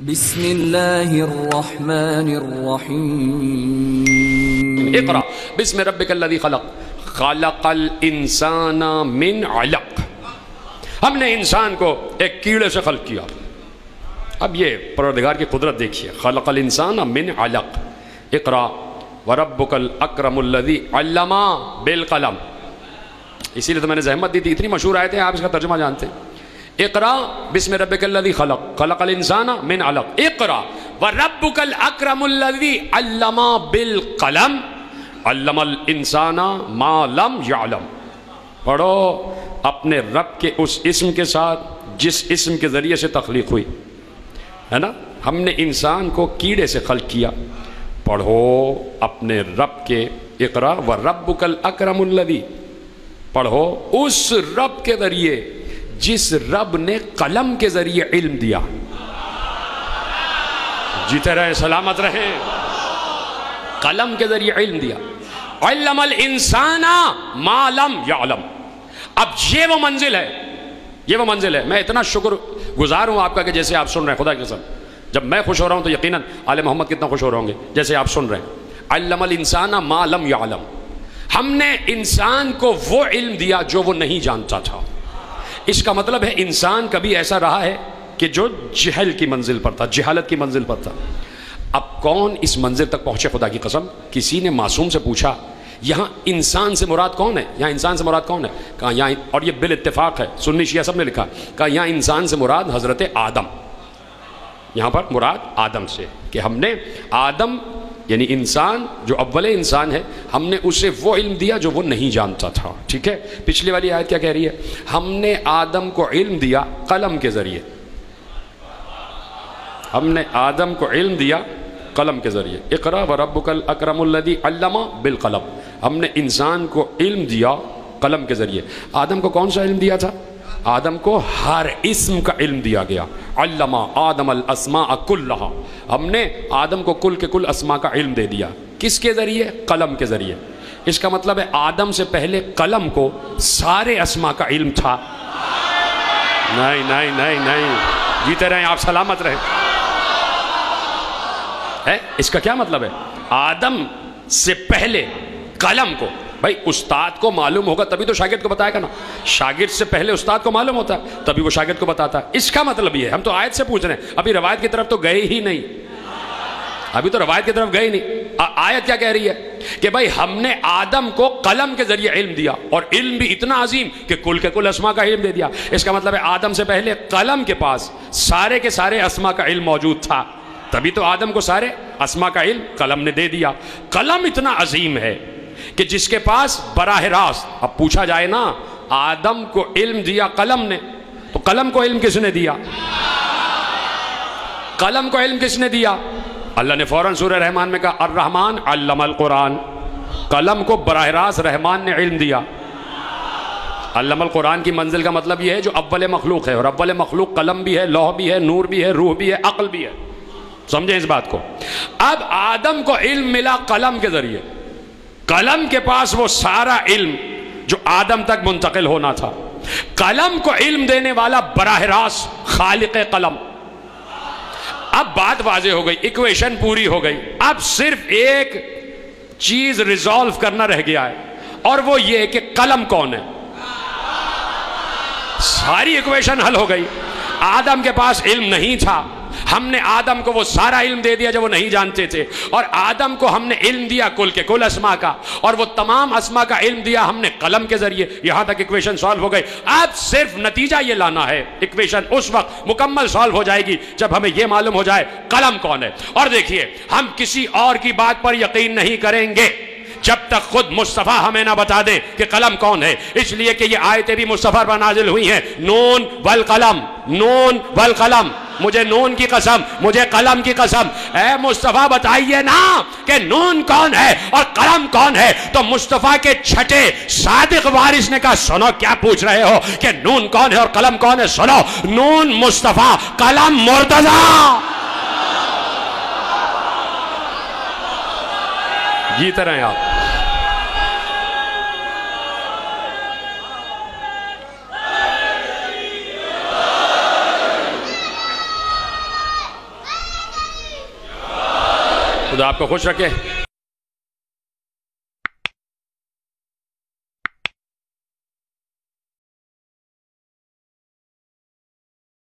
بسم اللہ الرحمن الرحیم اقرأ بسم ربک الذی خلق خلق الانسان من علق. ہم نے انسان کو ایک کیڑے سے خلق کیا. اب یہ پروردگار کی قدرت دیکھیے. خلق الانسان من علق. اقرأ وربک الاکرم الذی علم بالقلم. اسی لیے تو میں نے زحمت دی تھی. اتنی مشہور آیت ہے، آپ اس کا ترجمہ جانتے ہیں. اقرأ بسم ربک الذی خلق خلق الانسان من علق. اقرأ وربک الاکرم الذی علم بالقلم علم الانسان ما لم یعلم. پڑھو اپنے رب کے اس اسم کے ساتھ جس اسم کے ذریعے سے تخلیق ہوئی ہے نا. ہم نے انسان کو کیڑے سے خلق کیا. پڑھو اپنے رب کے اقرأ وربک الاکرم الذی. پڑھو اس رب کے ذریعے جس رب نے قلم کے ذریعے علم دیا. جیتے رہیں، سلامت رہیں. قلم کے ذریعے علم دیا. علم الانسان ما لم یعلم. اب یہ وہ منزل ہے، یہ وہ منزل ہے. میں اتنا شکر گزار ہوں آپ کا کہ جیسے آپ سن رہے ہیں. خدا کی قسم جب میں خوش ہو رہا ہوں تو یقیناً آل محمد کتنا خوش ہو رہے ہوں گے جیسے آپ سن رہے ہیں. علم الانسان ما لم یعلم. ہم نے انسان کو وہ علم دیا جو وہ نہیں جانتا تھا. اس کا مطلب ہے انسان کبھی ایسا رہا ہے کہ جو جہل کی منزل پر تھا، جہالت کی منزل پر تھا. اب کون اس منزل تک پہنچے؟ خدا کی قسم کسی نے معصوم سے پوچھا یہاں انسان سے مراد کون ہے؟ یہاں انسان سے مراد کون ہے؟ کہا یہاں، اور یہ بالاتفاق ہے، سنی شیعہ سب نے لکھا. کہا یہاں انسان سے مراد حضرت آدم. یہاں پر مراد آدم سے کہ ہم نے آدم یعنی انسان جو اول انسان ہے، ہم نے اسے وہ علم دیا جو وہ نہیں جانتا تھا. ٹھیک ہے. پچھلی والی آیت کیا کہہ رہی ہے؟ ہم نے آدم کو علم دیا قلم کے ذریعے. ہم نے آدم کو علم دیا قلم کے ذریعے. اقرأ وربک الاکرم الذی علم بالقلم. ہم نے انسان کو علم دیا قلم کے ذریعے. آدم کو کون سا علم دیا تھا؟ آدم کو ہر اسم کا علم دیا گیا. علم آدم الاسماء کلہا. ہم نے آدم کو کل کے کل اسماء کا علم دے دیا. کس کے ذریعے؟ قلم کے ذریعے. اس کا مطلب ہے آدم سے پہلے قلم کو سارے اسماء کا علم تھا. نہیں نہیں نہیں نہیں، جیتے رہیں آپ، سلامت رہیں. اس کا کیا مطلب ہے؟ آدم سے پہلے قلم کو، بھائی استاد کو معلوم ہوگا تبھی تو شاگرد کو بتائے گا نا. شاگرد سے پہلے استاد کو معلوم ہوتا ہے تبھی وہ شاگرد کو بتاتا ہے. اس کا مطلب یہ ہے. ہم تو آیت سے پوچھ رہے ہیں، ابھی روایت کی طرف تو گئے ہی نہیں. ابھی تو روایت کی طرف گئے ہی نہیں. آیت کیا کہہ رہی ہے کہ بھائی ہم نے آدم کو قلم کے ذریعے علم دیا، اور علم بھی اتنا عظیم کہ کل کے کل اسماء کا علم دے دیا. اس کا مطلب ہے آدم سے پہلے قلم کے پاس سارے کے سارے اسماء کا علم موجود تھا، تبھی تو آدم کو سارے اسماء کا علم قلم نے دے دیا. قلم اتنا عظیم ہے کہ جس کے پاس براہ راست، اب پوچھا جائے نا آدم کو علم دیا قلم نے، تو قلم کو علم کس نے دیا؟ قلم کو علم کس نے دیا؟ اللہ نے فوراً سورہ رحمان میں کہا الرحمن علم القرآن. قلم کو براہ راست رحمان نے علم دیا. علم القرآن کی منزل کا مطلب یہ ہے جو اول مخلوق ہے، اور اول مخلوق قلم بھی ہے، لوح بھی ہے، نور بھی ہے، روح بھی ہے، عقل بھی ہے. سمجھیں اس بات کو. اب آدم کو علم ملا قلم کے ذریعے. قلم کے پاس وہ سارا علم جو آدم تک منتقل ہونا تھا. قلم کو علم دینے والا براہ راست خالق قلم. اب بات واضح ہو گئی، ایکویشن پوری ہو گئی. اب صرف ایک چیز ریزالو کرنا رہ گیا ہے، اور وہ یہ کہ قلم کون ہے. ساری ایکویشن حل ہو گئی. آدم کے پاس علم نہیں تھا، ہم نے آدم کو وہ سارا علم دے دیا جو وہ نہیں جانتے تھے، اور آدم کو ہم نے علم دیا کل کے کل اسماء کا، اور وہ تمام اسماء کا علم دیا ہم نے قلم کے ذریعے. یہاں تک ایکویشن سالو ہو گئی. اب صرف نتیجہ یہ لانا ہے. ایکویشن اس وقت مکمل سالو ہو جائے گی جب ہمیں یہ معلوم ہو جائے قلم کون ہے. اور دیکھیے ہم کسی اور کی بات پر یقین نہیں کریں گے جب تک خود مصطفیٰ ہمیں نہ بتا دے کہ قلم کون ہے. اس لیے کہ یہ آیتیں بھی مصطفیٰ پر نازل ہوئی ہیں. نون والقلم، نون والقلم. مجھے نون کی قسم، مجھے قلم کی قسم. اے مصطفیٰ بتائیے نا کہ نون کون ہے اور قلم کون ہے. تو مصطفیٰ کے چھٹے صادق وارث نے کہا سنو کیا پوچھ رہے ہو کہ نون کون ہے اور قلم کون ہے. سنو، نون مصطفیٰ، قلم مرتضیٰ. جیتے رہیں آپ. خدا آپ کو خوش رکھے.